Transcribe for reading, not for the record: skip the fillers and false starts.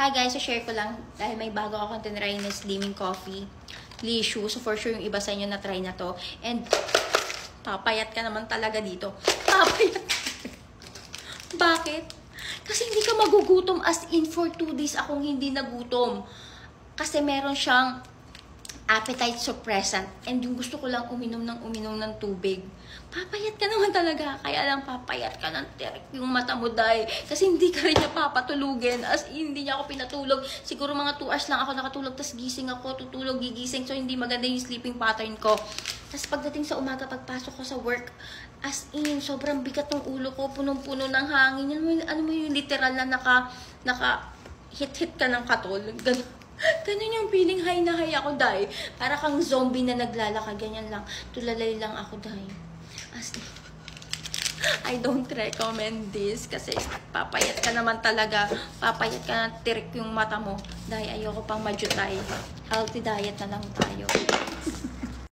Hi guys, so share ko lang dahil may bago akong tinry na slimming coffee. Lishu. So for sure yung iba sa inyo na try na to. And papayat ka naman talaga dito. Papayat. Bakit? Kasi hindi ka magugutom, as in for 2 days akong hindi nagutom. Kasi meron siyang appetite suppressant. And yung gusto ko lang uminom ng tubig. Papayat ka naman talaga. Kaya lang papayat ka ng tirik yung mata mo, day. Kasi hindi ka rin niya papatulugin. As in, hindi niya ako pinatulog. Siguro mga 2 hours lang ako nakatulog. Tapos gising ako, tutulog, gigising. So hindi maganda yung sleeping pattern ko. Tapos pagdating sa umaga, pagpasok ko sa work, as in, sobrang bigat ng ulo ko. Punong-puno ng hangin. Ano mo yung literal na hit-hit ka ng katol. Ganun yung feeling, high na high ako, day. Para kang zombie na naglalakad, ganyan lang. Tulalay lang ako, day. As I don't recommend this kasi papayat ka naman talaga. Papayat ka na tirik yung mata mo. Dahil ayoko pang majutay. Healthy diet na lang tayo.